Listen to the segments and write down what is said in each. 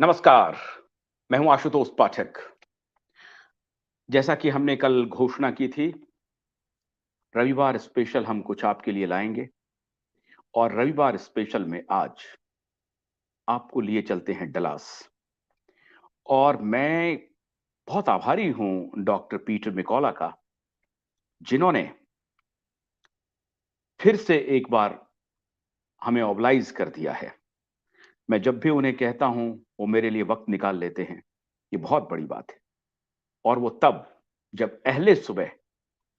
नमस्कार, मैं हूं आशुतोष पाठक। जैसा कि हमने कल घोषणा की थी, रविवार स्पेशल हम कुछ आपके लिए लाएंगे और रविवार स्पेशल में आज आपको लिए चलते हैं डलास। और मैं बहुत आभारी हूं डॉक्टर पीटर मिकॉला का, जिन्होंने फिर से एक बार हमें ऑब्लाइज कर दिया है। मैं जब भी उन्हें कहता हूं, वो मेरे लिए वक्त निकाल लेते हैं। ये बहुत बड़ी बात है। और वो तब जब अहले सुबह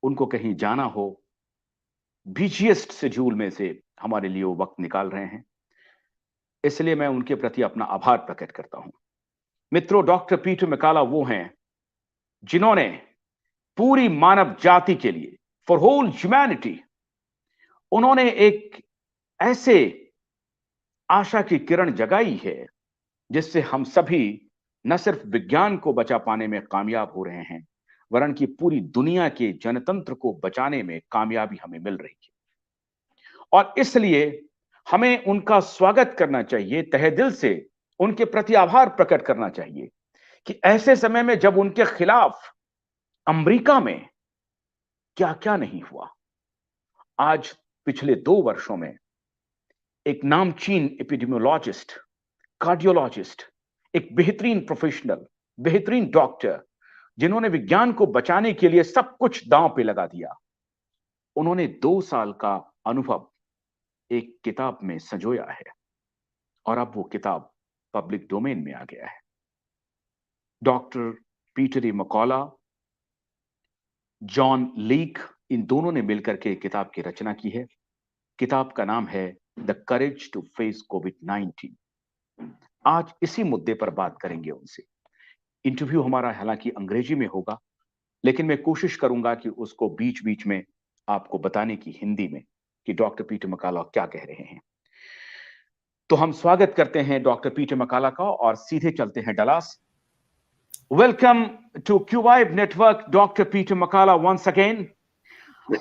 उनको कहीं जाना हो, बिजिएस्ट शेड्यूल में से हमारे लिए वो वक्त निकाल रहे हैं। इसलिए मैं उनके प्रति अपना आभार प्रकट करता हूं। मित्रों, डॉक्टर पीटर मैकाला वो हैं जिन्होंने पूरी मानव जाति के लिए, फॉर होल ह्यूमैनिटी, उन्होंने एक ऐसे आशा की किरण जगाई है जिससे हम सभी न सिर्फ विज्ञान को बचा पाने में कामयाब हो रहे हैं, वरन कि पूरी दुनिया के जनतंत्र को बचाने में कामयाबी हमें मिल रही है। और इसलिए हमें उनका स्वागत करना चाहिए, तहे दिल से उनके प्रति आभार प्रकट करना चाहिए कि ऐसे समय में जब उनके खिलाफ अमेरिका में क्या क्या नहीं हुआ। आज पिछले 2 वर्षों में एक नामचीन एपिडेमियोलॉजिस्ट, कार्डियोलॉजिस्ट, एक बेहतरीन प्रोफेशनल, बेहतरीन डॉक्टर, जिन्होंने विज्ञान को बचाने के लिए सब कुछ दांव पे लगा दिया, उन्होंने 2 साल का अनुभव एक किताब में संजोया है और अब वो किताब पब्लिक डोमेन में आ गया है। डॉक्टर पीटर ए मैकाला, जॉन लीक, इन दोनों ने मिलकर के किताब की रचना की है। किताब का नाम है द करेज टू फेस कोविड-19। आज इसी मुद्दे पर बात करेंगे उनसे। इंटरव्यू हमारा हालांकि अंग्रेजी में होगा, लेकिन मैं कोशिश करूंगा कि उसको बीच बीच में आपको बताने की हिंदी में कि डॉक्टर पीटर मैकाला क्या कह रहे हैं। तो हम स्वागत करते हैं डॉक्टर पीटर मैकाला का और सीधे चलते हैं Dallas. Welcome to Qvive network, doctor Peter McCalla, once again.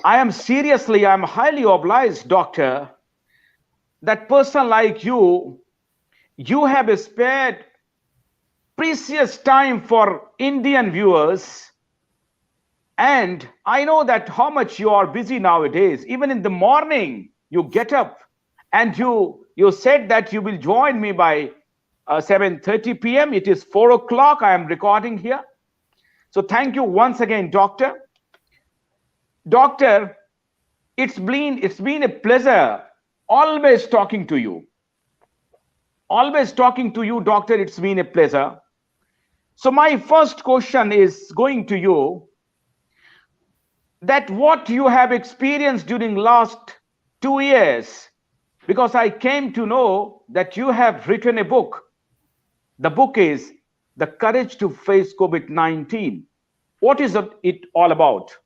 I am highly obliged, doctor, that person like you have spared precious time for Indian viewers. And I know that how much you are busy nowadays. Even in the morning, you get up and you said that you will join me by 7:30 p.m. It is 4 o'clock. I am recording here. So thank you once again, doctor. Doctor, it's been a pleasure always talking to you. Always talking to you, doctor. It's been a pleasure. So my first question is going to you, that what you have experienced during last 2 years, because I came to know that you have written a book. The book is The Courage to Face COVID-19. What is it all about?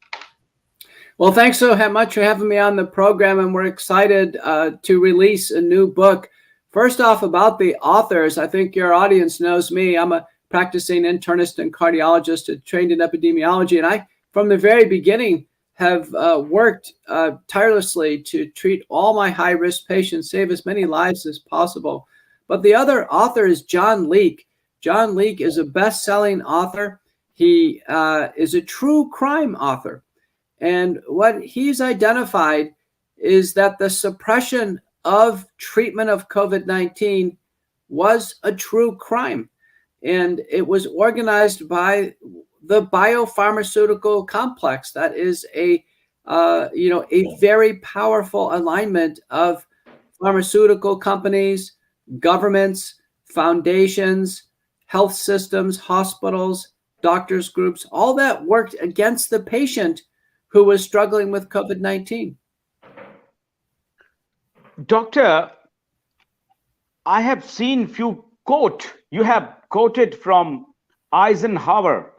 Well, thanks so much for having me on the program, and we're excited to release a new book. First off, about the authors, I think your audience knows me. I'm a practicing internist and cardiologist trained in epidemiology, and I, from the very beginning, have worked tirelessly to treat all my high-risk patients, save as many lives as possible. But the other author is John Leake. John Leake is a best-selling author. He is a true crime author. And what he's identified is that the suppression of treatment of COVID-19 was a true crime. And it was organized by the biopharmaceutical complex. That is a very powerful alignment of pharmaceutical companies, governments, foundations, health systems, hospitals, doctors groups, all that worked against the patient who was struggling with COVID-19. Doctor, I have seen few quote you have quoted from Eisenhower,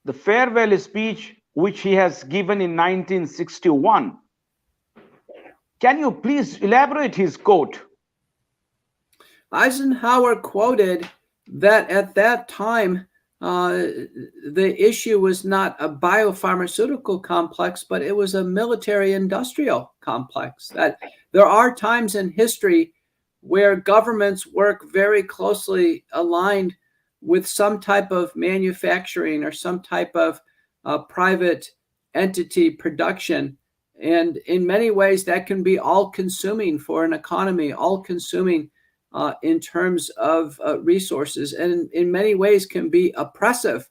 the farewell speech which he has given in 1961. Can you please elaborate his quote? Eisenhower quoted that at that time, the issue was not a biopharmaceutical complex, but it was a military industrial complex. That there are times in history where governments work very closely aligned with some type of manufacturing or some type of private entity production. And in many ways, that can be all-consuming for an economy, all-consuming in terms of resources, and in many ways can be oppressive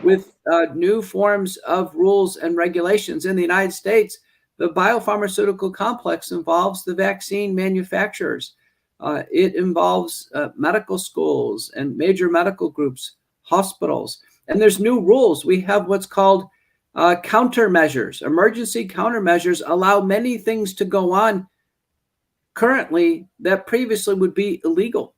with new forms of rules and regulations. In the United States, the biopharmaceutical complex involves the vaccine manufacturers. It involves medical schools and major medical groups, hospitals. And there's new rules. We have what's called countermeasures. Emergency countermeasures allow many things to go on currently that previously would be illegal.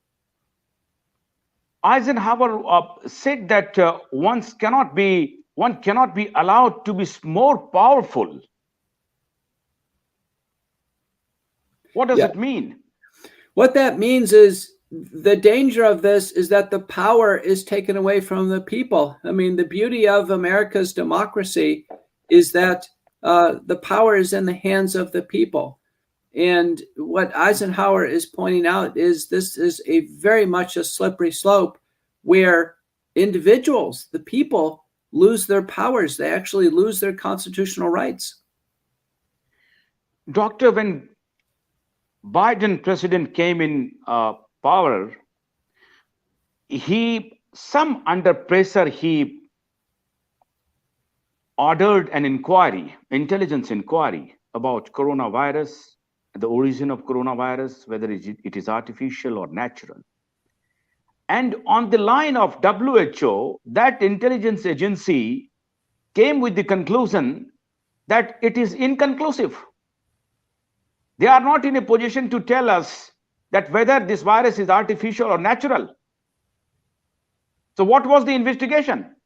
Eisenhower said that one cannot be allowed to be more powerful. What does it mean? What that means is the danger of this is that the power is taken away from the people. I mean, the beauty of America's democracy is that the power is in the hands of the people. And what Eisenhower is pointing out is this is a very much a slippery slope where individuals, the people, lose their powers. They actually lose their constitutional rights. Doctor, when Biden president came in power, under pressure, he ordered an inquiry, intelligence inquiry about coronavirus, the origin of coronavirus, whether it is artificial or natural. And on the line of WHO, that intelligence agency came with the conclusion that it is inconclusive. They are not in a position to tell us that whether this virus is artificial or natural. So what was the investigation?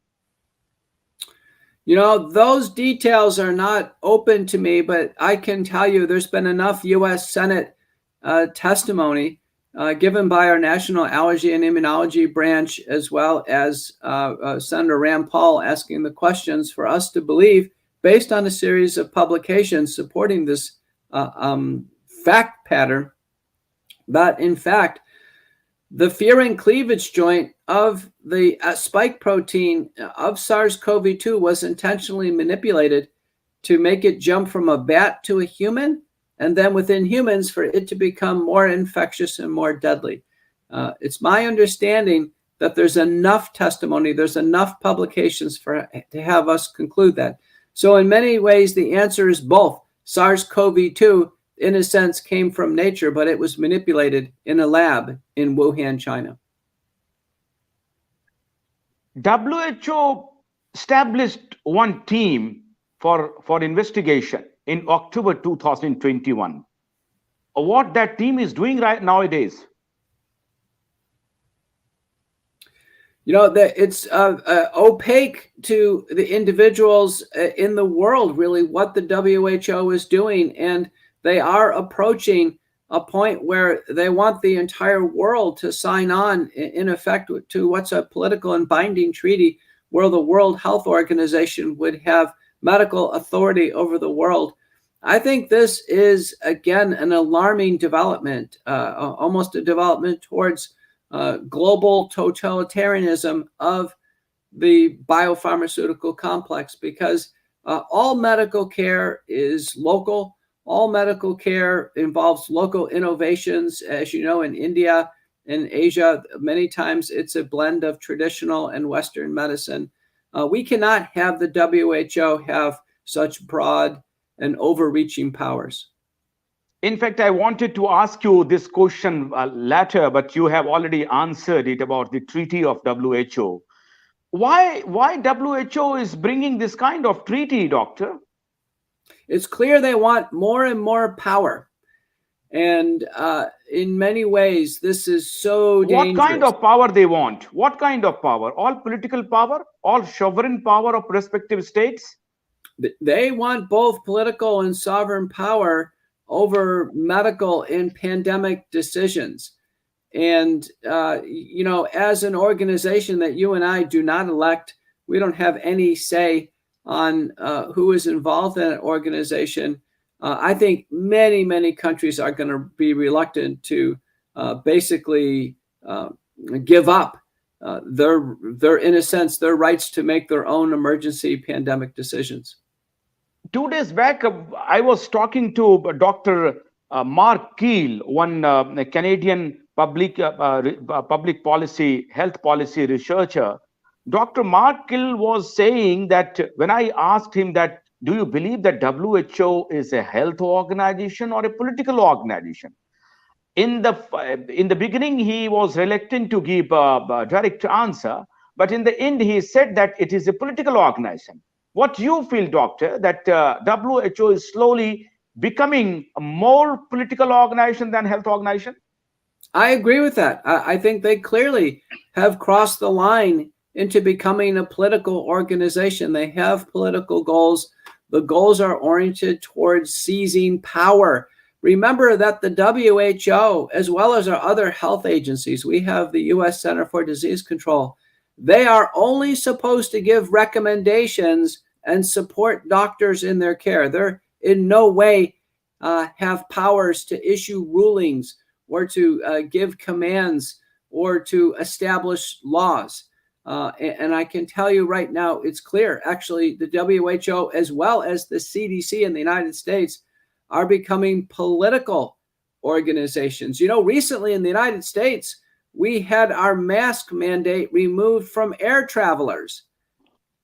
You know, those details are not open to me, but I can tell you there's been enough U.S. Senate testimony given by our National Allergy and Immunology branch, as well as Senator Rand Paul asking the questions for us to believe, based on a series of publications supporting this fact pattern, that in fact, the furin cleavage joint of the spike protein of SARS-CoV-2 was intentionally manipulated to make it jump from a bat to a human, and then within humans for it to become more infectious and more deadly. It's my understanding that there's enough testimony, there's enough publications to have us conclude that. So in many ways, the answer is both. SARS-CoV-2, in a sense, came from nature, but it was manipulated in a lab in Wuhan, China. WHO established one team for investigation in October 2021. What that team is doing right nowadays? You know, it's opaque to the individuals in the world, really, what the WHO is doing. And they are approaching a point where they want the entire world to sign on, in effect, to what's a political and binding treaty where the World Health Organization would have medical authority over the world. I think this is, again, an alarming development, almost a development towards global totalitarianism of the biopharmaceutical complex, because all medical care is local. All medical care involves local innovations. As you know, in India and Asia, many times it's a blend of traditional and Western medicine. We cannot have the WHO have such broad and overreaching powers. In fact, I wanted to ask you this question later, but you have already answered it about the treaty of WHO. Why WHO is bringing this kind of treaty, doctor? It's clear they want more and more power. And in many ways, this is so dangerous. What kind of power they want? What kind of power? All political power? All sovereign power of respective states? They want both political and sovereign power over medical and pandemic decisions. And, you know, as an organization that you and I do not elect, we don't have any say on who is involved in an organization. I think many countries are going to be reluctant to basically give up their, in a sense, their rights to make their own emergency pandemic decisions. 2 days back, I was talking to Dr. Mark Keel, one Canadian public policy, health policy researcher. Dr. Mark Keel was saying that when I asked him that, do you believe that WHO is a health organization or a political organization? In the beginning, he was reluctant to give a direct answer, but in the end, he said that it is a political organization. What do you feel, doctor, that WHO is slowly becoming a more political organization than health organization? I agree with that. I think they clearly have crossed the line into becoming a political organization. They have political goals. The goals are oriented towards seizing power. Remember that the WHO, as well as our other health agencies, we have the U.S. Center for Disease Control, they are only supposed to give recommendations and support doctors in their care. They're in no way have powers to issue rulings or to give commands or to establish laws. And I can tell you right now, it's clear. Actually, the WHO, as well as the CDC in the United States, are becoming political organizations. You know, recently in the United States, we had our mask mandate removed from air travelers.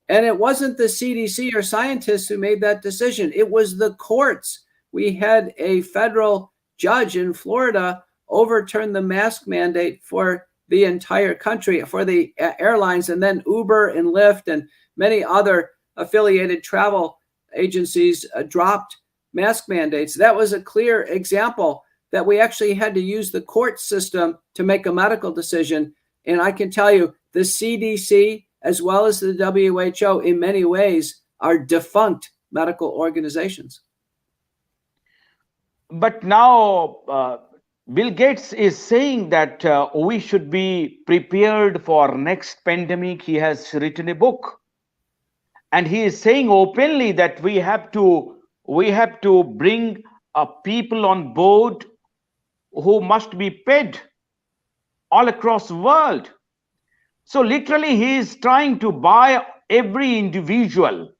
And it wasn't the CDC or scientists who made that decision. It was the courts. We had a federal judge in Florida overturn the mask mandate for the entire country, for the airlines, and then Uber and Lyft and many other affiliated travel agencies dropped mask mandates. That was a clear example that we actually had to use the court system to make a medical decision. And I can tell you, the CDC, as well as the WHO, in many ways, are defunct medical organizations. But now Bill Gates is saying that we should be prepared for next pandemic. He has written a book, and he is saying openly that we have to bring people on board who must be paid all across the world. So literally, he is trying to buy every individual.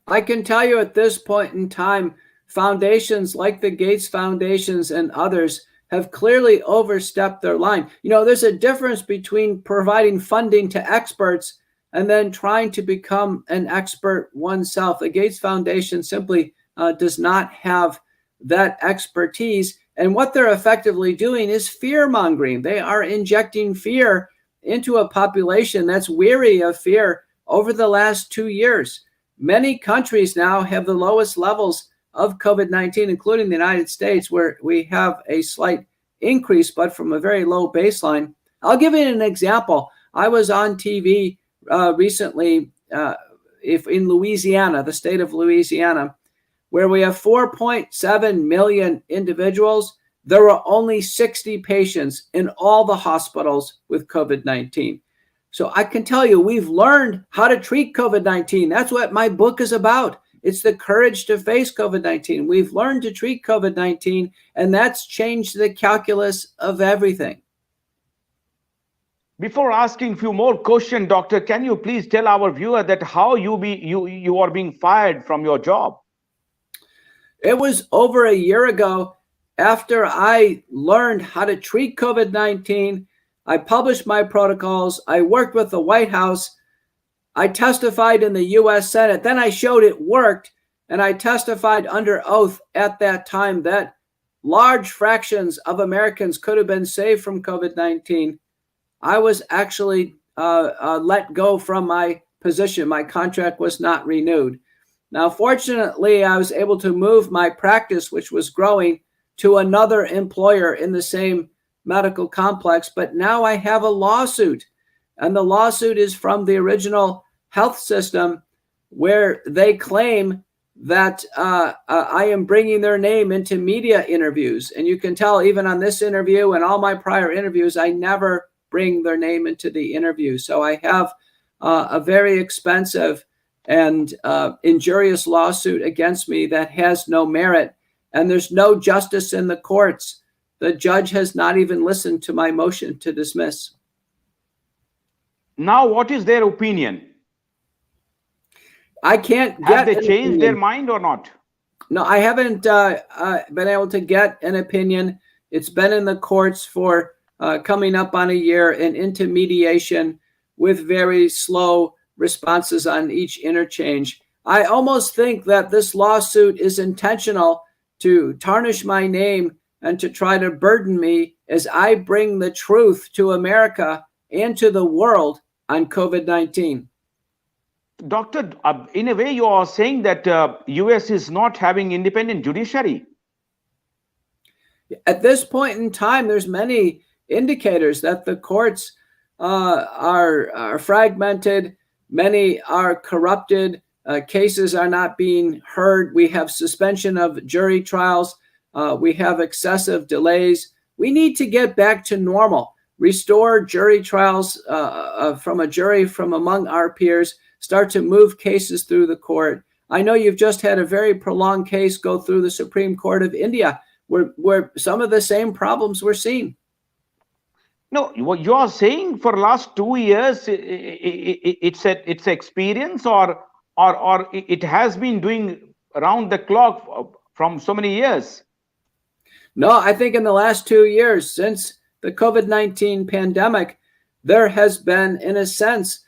I can tell you at this point in time, foundations like the Gates Foundations and others have clearly overstepped their line. You know, there's a difference between providing funding to experts and then trying to become an expert oneself. The Gates Foundation simply does not have that expertise. And what they're effectively doing is fear-mongering. They are injecting fear into a population that's weary of fear over the last 2 years. Many countries now have the lowest levels of COVID-19, including the United States, where we have a slight increase, but from a very low baseline. I'll give you an example. I was on TV recently in Louisiana, the state of Louisiana, where we have 4.7 million individuals. There were only 60 patients in all the hospitals with COVID-19. So I can tell you, we've learned how to treat COVID-19. That's what my book is about. It's the courage to face COVID-19. We've learned to treat COVID-19, and that's changed the calculus of everything. Before asking a few more questions, doctor, can you please tell our viewer that how you are being fired from your job? It was over a year ago. After I learned how to treat COVID-19, I published my protocols. I worked with the White House. I testified in the U.S. Senate. Then I showed it worked, and I testified under oath at that time that large fractions of Americans could have been saved from COVID-19. I was actually let go from my position. My contract was not renewed. Now, fortunately, I was able to move my practice, which was growing, to another employer in the same medical complex. But now I have a lawsuit, and the lawsuit is from the original health system, where they claim that I am bringing their name into media interviews. And you can tell even on this interview and all my prior interviews, I never bring their name into the interview. So I have a very expensive and injurious lawsuit against me that has no merit. and there's no justice in the courts. The judge has not even listened to my motion to dismiss. Now, what is their opinion? I can't Have get they changed their mind or not? No, I haven't been able to get an opinion. It's been in the courts for coming up on a year and into mediation with very slow responses on each interchange. I almost think that this lawsuit is intentional to tarnish my name and to try to burden me as I bring the truth to America and to the world on COVID-19. Doctor, in a way, you are saying that US is not having independent judiciary. At this point in time, there's many indicators that the courts are fragmented. Many are corrupted. Cases are not being heard. We have suspension of jury trials. We have excessive delays. We need to get back to normal, restore jury trials from a jury from among our peers, start to move cases through the court. I know you've just had a very prolonged case go through the Supreme Court of India, where some of the same problems were seen. No, what you are saying for last 2 years, it's experience, or it has been doing around the clock from so many years. No, I think in the last 2 years, since the COVID-19 pandemic, there has been, in a sense,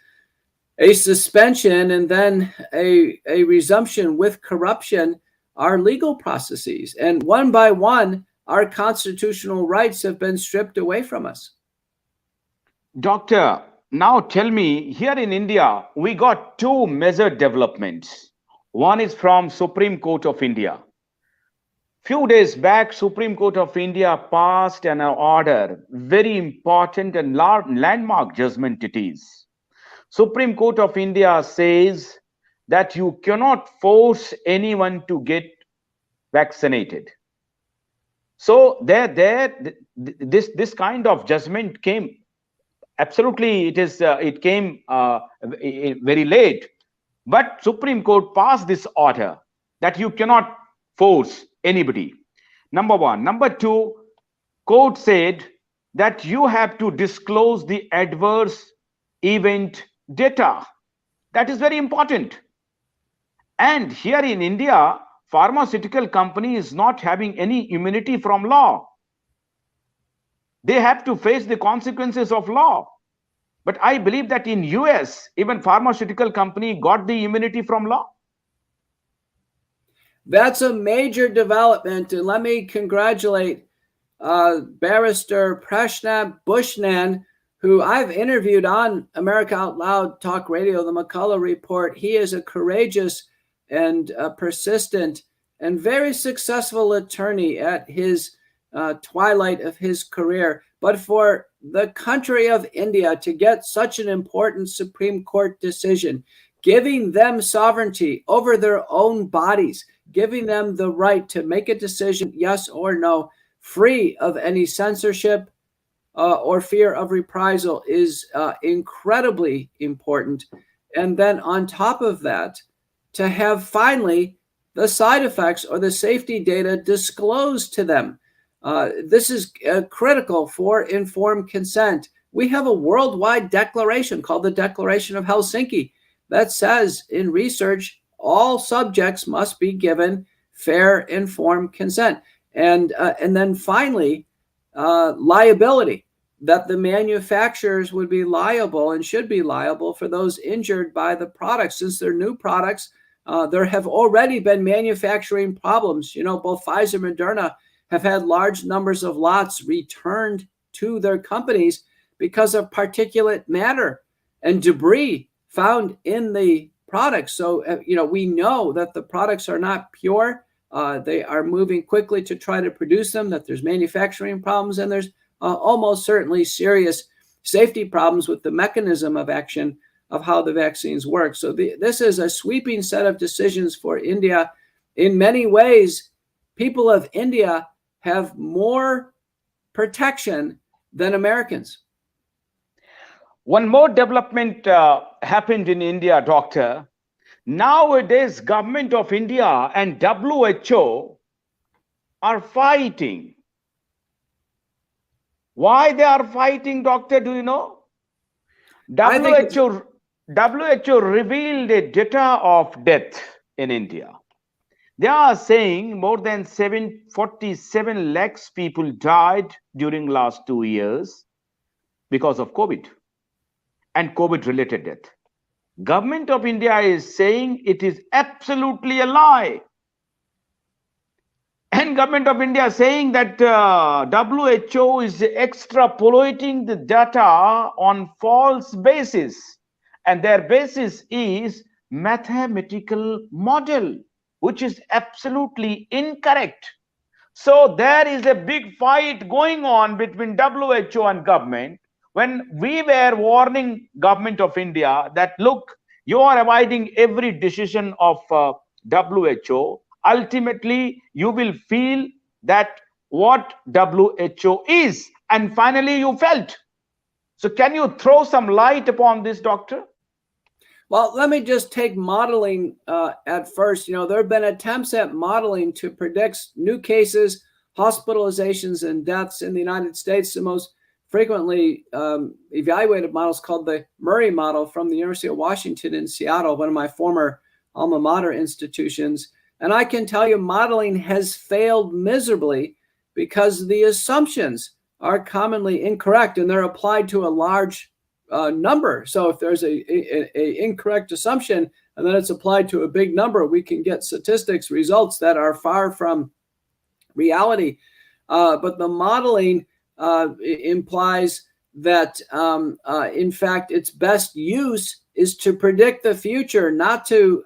a suspension and then a resumption with corruption, our legal processes. And one by one, our constitutional rights have been stripped away from us. Doctor, now tell me, here in India, we got two major developments. One is from Supreme Court of India. Few days back, Supreme Court of India passed an order, very important and landmark judgment it is. Supreme Court of India says that you cannot force anyone to get vaccinated. So this kind of judgment came. Absolutely, it came very late. But Supreme Court passed this order that you cannot force anybody. Number one. Number two, court said that you have to disclose the adverse event data. That is very important. And here in India, pharmaceutical company is not having any immunity from law. They have to face the consequences of law. But I believe that in US, even pharmaceutical company got the immunity from law. That's a major development. And let me congratulate Barrister Prashant Bhushan, who I've interviewed on America Out Loud Talk Radio, the McCullough Report. He is a courageous and persistent and very successful attorney at his twilight of his career. But for the country of India to get such an important Supreme Court decision, giving them sovereignty over their own bodies, giving them the right to make a decision, yes or no, free of any censorship or fear of reprisal, is incredibly important. And then on top of that, to have finally the side effects or the safety data disclosed to them. This is critical for informed consent. We have a worldwide declaration called the Declaration of Helsinki that says in research, all subjects must be given fair, informed consent. And then finally, liability, that the manufacturers would be liable and should be liable for those injured by the products. Since they're new products, there have already been manufacturing problems. You know, both Pfizer and Moderna have had large numbers of lots returned to their companies because of particulate matter and debris found in the products. So, we know that the products are not pure. They are moving quickly to try to produce them, that there's manufacturing problems, and there's almost certainly serious safety problems with the mechanism of action of how the vaccines work. So this is a sweeping set of decisions for India. In many ways, people of India have more protection than Americans. One more development happened in India, doctor. Nowadays, government of India and WHO are fighting. Why they are fighting, doctor, do you know? WHO revealed a data of death in India. They are saying more than 47 lakhs people died during last 2 years because of COVID and COVID related death. Government of India is saying it is absolutely a lie. And government of India saying that WHO is extrapolating the data on false basis, and their basis is mathematical model, which is absolutely incorrect. So there is a big fight going on between WHO and government, when we were warning government of India that, look, you are avoiding every decision of WHO. Ultimately, you will feel that what WHO is, and finally you felt. So can you throw some light upon this, doctor? Well, let me just take modeling at first. You know, there have been attempts at modeling to predict new cases, hospitalizations, and deaths in the United States. The most frequently evaluated model is called the Murray model from the University of Washington in Seattle, one of my former alma mater institutions. And I can tell you modeling has failed miserably because the assumptions are commonly incorrect, and they're applied to a large number. So if there's a incorrect assumption and then it's applied to a big number, we can get statistics results that are far from reality. But the modeling implies that, in fact, its best use is to predict the future, not to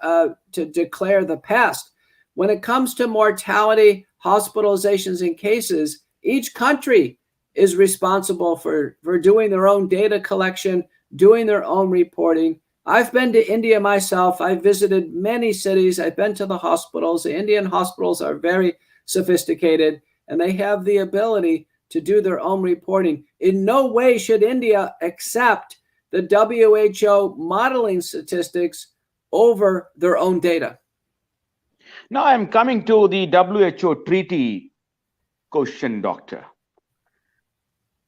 declare the past. When it comes to mortality, hospitalizations, and cases, each country is responsible for doing their own data collection, doing their own reporting. I've been to India myself. I've visited many cities. I've been to the hospitals. The Indian hospitals are very sophisticated, and they have the ability to do their own reporting. In no way should India accept the WHO modeling statistics over their own data. Now I'm coming to the WHO treaty question, doctor.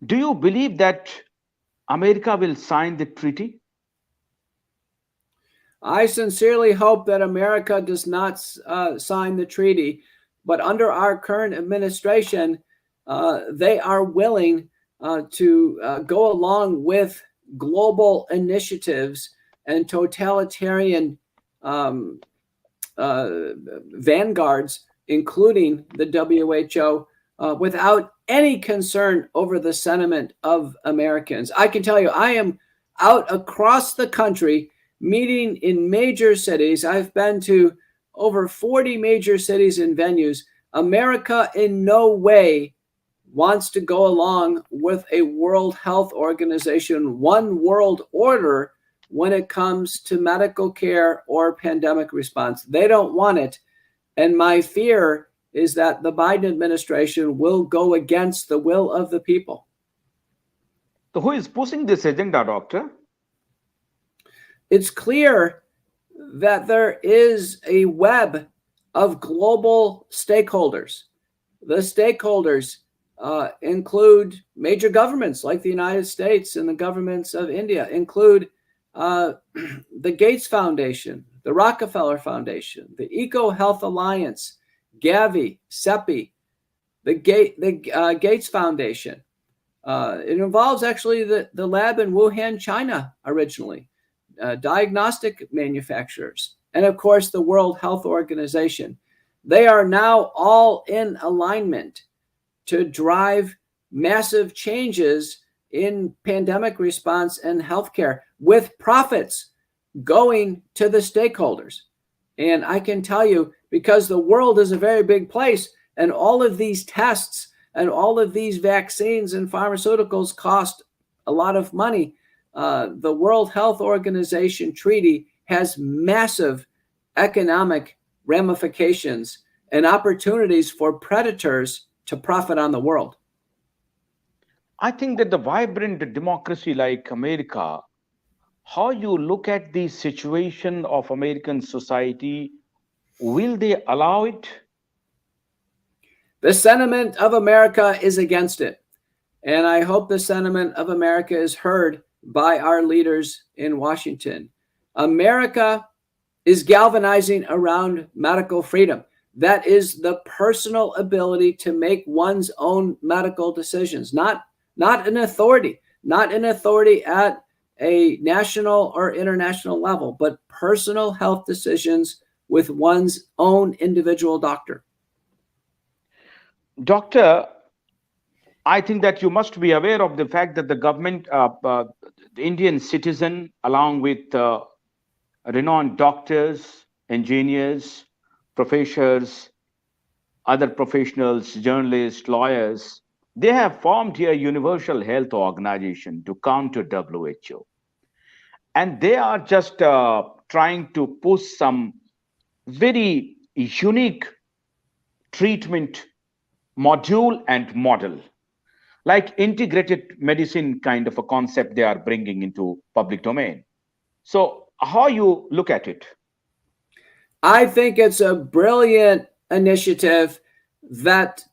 Do you believe that America will sign the treaty? I sincerely hope that America does not sign the treaty, but under our current administration, they are willing to go along with global initiatives and totalitarian vanguards, including the WHO, without any concern over the sentiment of Americans. I can tell you, I am out across the country meeting in major cities. I've been to over 40 major cities and venues. America in no way wants to go along with a World Health Organization, one world order when it comes to medical care or pandemic response. They don't want it. And my fear is that the Biden administration will go against the will of the people. So who is pushing this agenda, doctor? It's clear that there is a web of global stakeholders. The stakeholders include major governments like the United States and the governments of India, include the Gates Foundation, the Rockefeller Foundation, the EcoHealth Alliance, Gavi, CEPI, the Gates Foundation. It involves actually the lab in Wuhan, China, originally, diagnostic manufacturers, and of course the World Health Organization. They are now all in alignment to drive massive changes in pandemic response and healthcare, with profits going to the stakeholders. And I can tell you, because the world is a very big place, and all of these tests and all of these vaccines and pharmaceuticals cost a lot of money, the World Health Organization treaty has massive economic ramifications and opportunities for predators to profit on the world. I think that the vibrant democracy like America, how you look at the situation of American society, will they allow it? The sentiment of America is against it. And I hope the sentiment of America is heard by our leaders in Washington. America is galvanizing around medical freedom. That is the personal ability to make one's own medical decisions, not an authority, at a national or international level, but personal health decisions with one's own individual doctor. Doctor, I think that you must be aware of the fact that the government, the Indian citizen, along with renowned doctors, engineers, professors, other professionals, journalists, lawyers, they have formed here a universal health organization to counter WHO. And they are just trying to push some very unique treatment module and model, like integrated medicine kind of a concept they are bringing into public domain. So how you look at it? I think it's a brilliant initiative that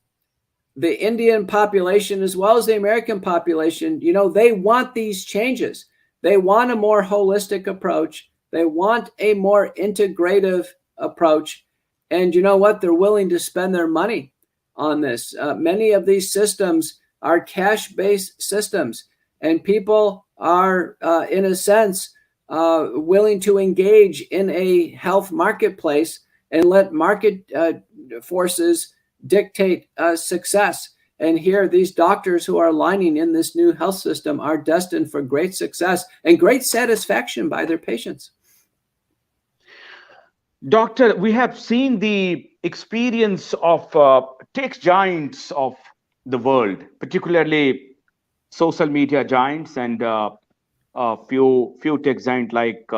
the Indian population, as well as the American population, they want these changes. They want a more holistic approach. They want a more integrative approach. And you know what? They're willing to spend their money on this. Many of these systems are cash-based systems, and people are, in a sense, willing to engage in a health marketplace and let market forces dictate success. And here, these doctors who are aligning in this new health system are destined for great success and great satisfaction by their patients. Doctor, we have seen the experience of tech giants of the world, particularly social media giants and a few tech giants like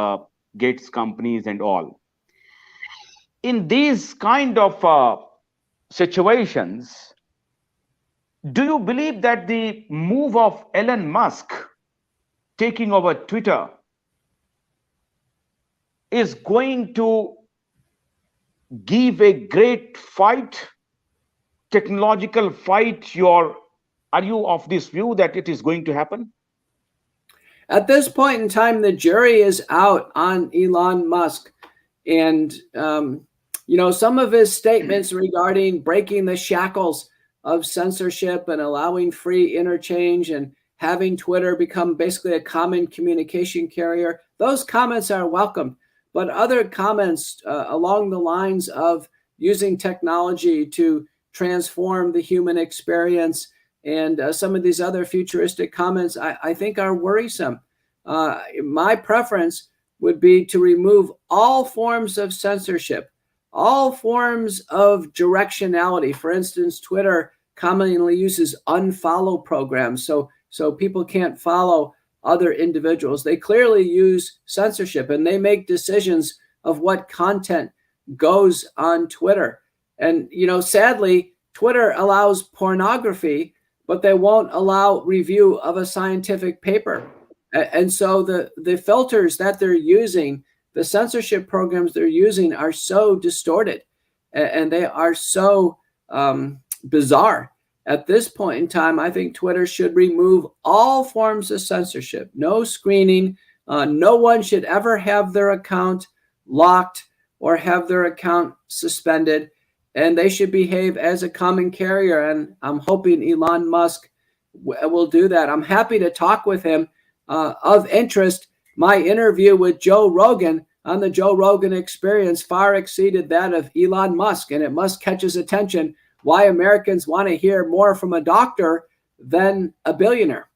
Gates companies and all. In these kind of situations, do you believe that the move of Elon Musk taking over Twitter is going to give a great fight, technological fight? Are you of this view that it is going to happen? At this point in time, the jury is out on Elon Musk. And, some of his statements regarding breaking the shackles of censorship and allowing free interchange and having Twitter become basically a common communication carrier, those comments are welcome. But other comments along the lines of using technology to transform the human experience and some of these other futuristic comments, I think are worrisome. My preference would be to remove all forms of censorship, all forms of directionality. For instance, Twitter commonly uses unfollow programs, so people can't follow other individuals. They clearly use censorship, and they make decisions of what content goes on Twitter. And, sadly, Twitter allows pornography, but they won't allow review of a scientific paper. And so the filters that they're using, the censorship programs they're using are so distorted, and they are so bizarre. At this point in time, I think Twitter should remove all forms of censorship, no screening. No one should ever have their account locked or have their account suspended, and they should behave as a common carrier. And I'm hoping Elon Musk will do that. I'm happy to talk with him. Of interest, my interview with Joe Rogan on the Joe Rogan Experience far exceeded that of Elon Musk, and it must catch his attention why Americans want to hear more from a doctor than a billionaire.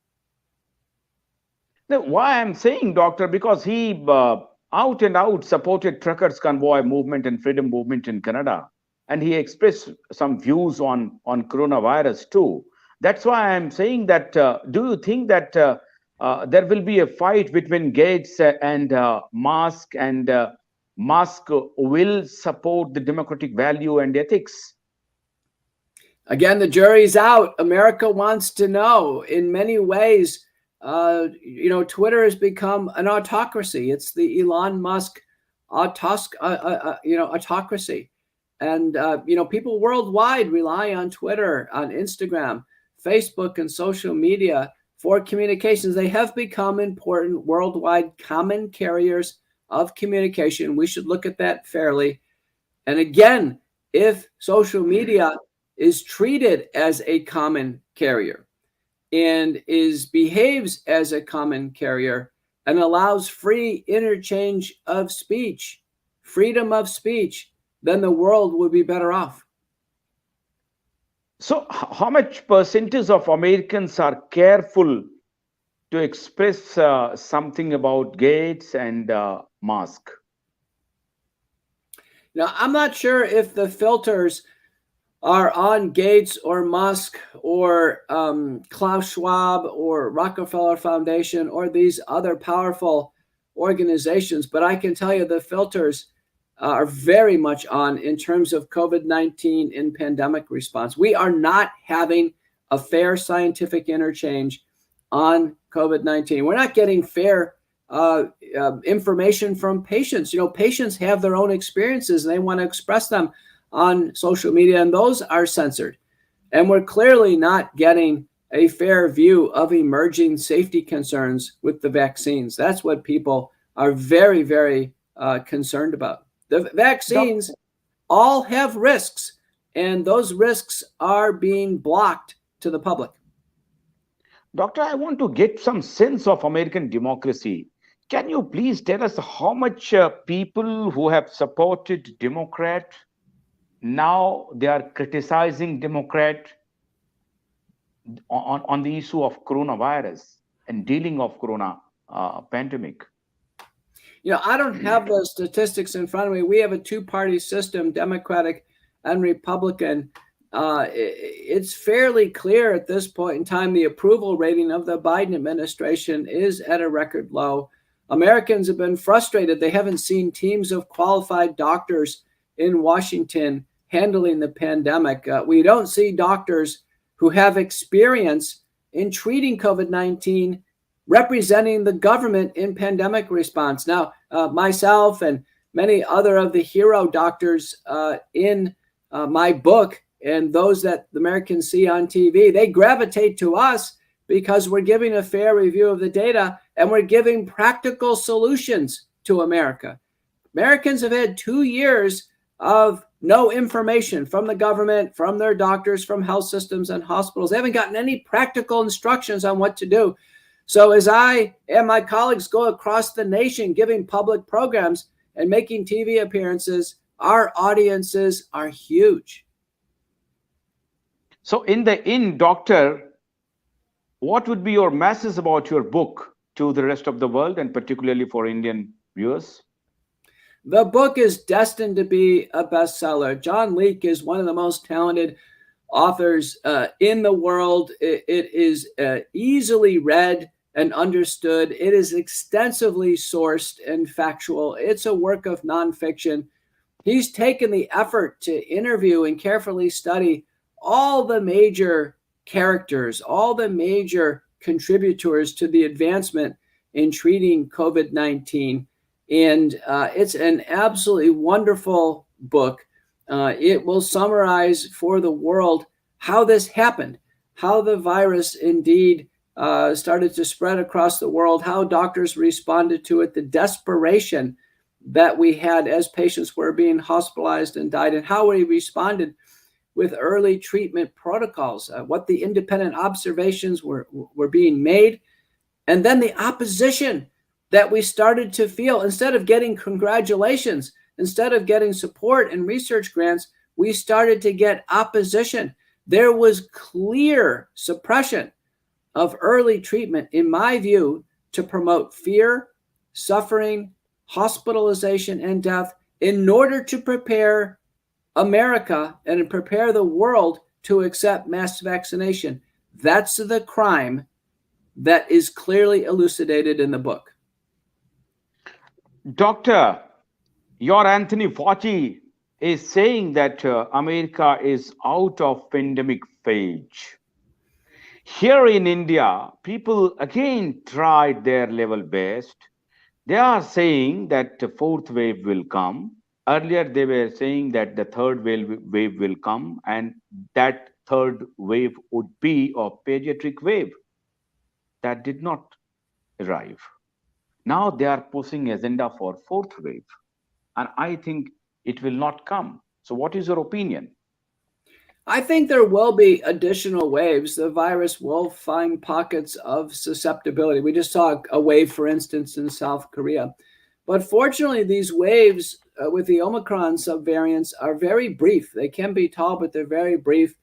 Now, why I'm saying, doctor, because he out and out supported truckers' convoy movement and freedom movement in Canada, and he expressed some views on coronavirus too. That's why I'm saying that. Do you think that there will be a fight between Gates and Musk, and Musk will support the democratic value and ethics? Again, the jury's out. America wants to know. In many ways, Twitter has become an autocracy. It's the Elon Musk autocracy. And, people worldwide rely on Twitter, on Instagram, Facebook, and social media for communications. They have become important worldwide common carriers of communication. We should look at that fairly. And again, if social media is treated as a common carrier and behaves as a common carrier and allows free interchange of speech, freedom of speech, then the world would be better off. So, how much percentage of Americans are careful to express something about Gates and mask? Now, I'm not sure if the filters are on Gates or Musk or Klaus Schwab or Rockefeller Foundation or these other powerful organizations, but I can tell you the filters are very much on in terms of COVID-19 and pandemic response. We are not having a fair scientific interchange on COVID-19. We're not getting fair information from patients. Patients have their own experiences and they want to express them on social media, and those are censored. And we're clearly not getting a fair view of emerging safety concerns with the vaccines. That's what people are very, very concerned about. The vaccines all have risks, and those risks are being blocked to the public. Doctor, I want to get some sense of American democracy. Can you please tell us how much people who have supported Democrat, now they are criticizing Democrat on the issue of coronavirus and dealing of corona pandemic? I don't have those statistics in front of me. We have a two-party system, Democratic and Republican. It's fairly clear at this point in time, the approval rating of the Biden administration is at a record low. Americans have been frustrated. They haven't seen teams of qualified doctors in Washington handling the pandemic. We don't see doctors who have experience in treating COVID-19 representing the government in pandemic response. Now, myself and many other of the hero doctors in my book and those that the Americans see on TV, they gravitate to us because we're giving a fair review of the data and we're giving practical solutions to America. Americans have had 2 years of no information from the government, from their doctors, from health systems and hospitals. They haven't gotten any practical instructions on what to do. So as I and my colleagues go across the nation giving public programs and making TV appearances, our audiences are huge. So in the end, Doctor, what would be your message about your book to the rest of the world and particularly for Indian viewers? The book is destined to be a bestseller. John Leake is one of the most talented authors in the world. It is easily read and understood. It is extensively sourced and factual. It's a work of nonfiction. He's taken the effort to interview and carefully study all the major characters, all the major contributors to the advancement in treating COVID-19. And it's an absolutely wonderful book. It will summarize for the world how this happened, how the virus indeed started to spread across the world, how doctors responded to it, the desperation that we had as patients were being hospitalized and died, and how we responded with early treatment protocols, what the independent observations were being made, and then the opposition that we started to feel. Instead of getting congratulations, instead of getting support and research grants, we started to get opposition. There was clear suppression of early treatment, in my view, to promote fear, suffering, hospitalization, and death in order to prepare America and prepare the world to accept mass vaccination. That's the crime that is clearly elucidated in the book. Doctor, your Anthony Fauci is saying that America is out of pandemic phase. Here in India, people again tried their level best. They are saying that the fourth wave will come. Earlier, they were saying that the third wave will come, and that third wave would be a pediatric wave. That did not arrive. Now they are pushing agenda for fourth wave, and I think it will not come. So, what is your opinion? I think there will be additional waves. The virus will find pockets of susceptibility. We just saw a wave, for instance, in South Korea. But fortunately, these waves with the Omicron subvariants are very brief. They can be tall, but they're very brief.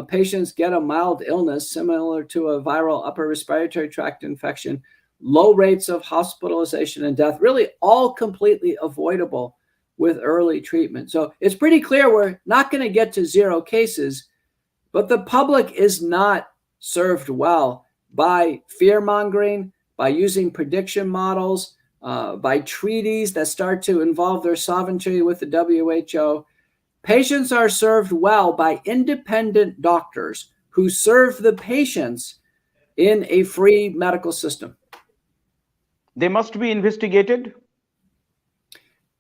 Patients get a mild illness similar to a viral upper respiratory tract infection, low rates of hospitalization and death, really all completely avoidable with early treatment. So it's pretty clear we're not going to get to zero cases, but the public is not served well by fear-mongering, by using prediction models, by treaties that start to involve their sovereignty with the WHO. Patients are served well by independent doctors who serve the patients in a free medical system. They must be investigated.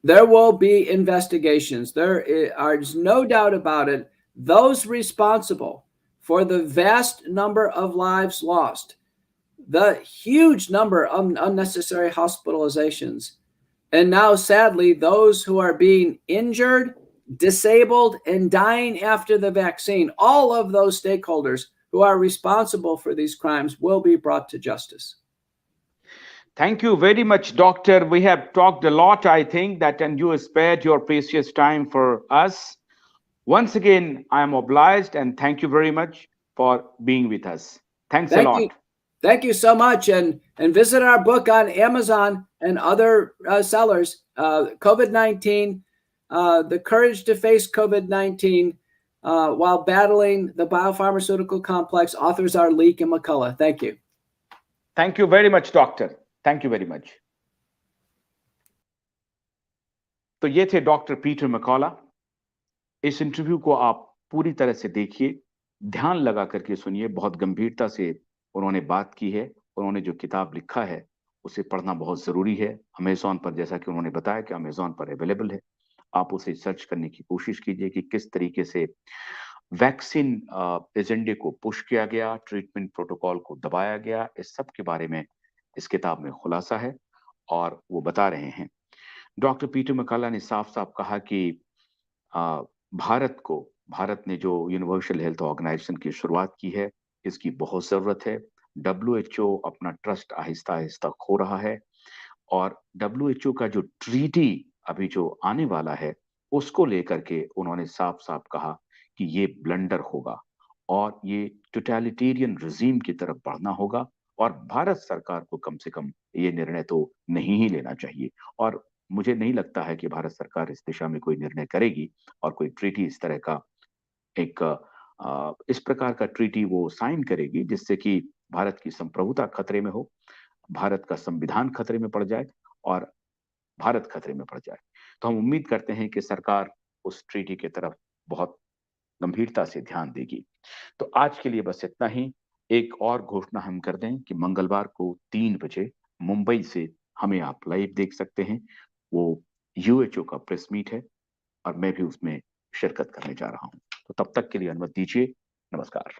There will be investigations. There is no doubt about it. Those responsible for the vast number of lives lost, the huge number of unnecessary hospitalizations, and now, sadly, those who are being injured, disabled, and dying after the vaccine, all of those stakeholders who are responsible for these crimes will be brought to justice. Thank you very much, Doctor. We have talked a lot, I think, and you spared your precious time for us. Once again, I am obliged, and thank you very much for being with us. Thanks a lot. Thank you so much. And visit our book on Amazon and other sellers, COVID-19, The Courage to Face COVID-19 While Battling the Biopharmaceutical Complex. Authors are Leak and McCullough. Thank you. Thank you very much, Doctor. Thank you very much. तो ये थे doctor Peter मैकॉला। इस interview को आप पूरी तरह से देखिए, ध्यान लगा करके सुनिए, बहुत गंभीरता से उन्होंने बात की है। उन्होंने जो किताब लिखा है उसे पढ़ना बहुत जरूरी है। अमेजॉन पर, जैसा कि उन्होंने बताया, कि अमेजॉन पर अवेलेबल है। आप उसे सर्च करने की कोशिश कीजिए कि किस तरीके से वैक्सीन एजेंडे को पुश किया गया, ट्रीटमेंट प्रोटोकॉल को दबाया गया, इस सब के बारे में इस किताब में खुलासा है और वो बता रहे हैं। डॉक्टर पीटर मैकॉला ने साफ साफ कहा कि भारत ने जो यूनिवर्सल हेल्थ ऑर्गेनाइजेशन की शुरुआत की है, इसकी बहुत जरूरत है। WHO अपना ट्रस्ट आहिस्ता आहिस्ता खो रहा है और WHO का जो ट्रीटी अभी जो आने वाला है उसको लेकर के उन्होंने साफ साफ कहा कि ये ब्लंडर होगा और ये टोटलिटेरियन रिजीम की तरफ बढ़ना होगा और भारत सरकार को कम से कम ये निर्णय तो नहीं ही लेना चाहिए। और मुझे नहीं लगता है कि भारत सरकार इस दिशा में कोई निर्णय करेगी और कोई ट्रीटी इस तरह का इस प्रकार का ट्रीटी वो साइन करेगी जिससे कि भारत की संप्रभुता खतरे में हो, भारत का संविधान खतरे में पड़ जाए और भारत खतरे में पड़ जाए। तो हम उम्मीद करते हैं कि सरकार उस ट्रीटी की तरफ बहुत गंभीरता से ध्यान देगी। तो आज के लिए बस इतना ही। एक और घोषणा हम कर दें कि मंगलवार को 3 बजे मुंबई से हमें आप लाइव देख सकते हैं। वो WHO का प्रेस मीट है और मैं भी उसमें शिरकत करने जा रहा हूं। तो तब तक के लिए अनुमति दीजिए। नमस्कार।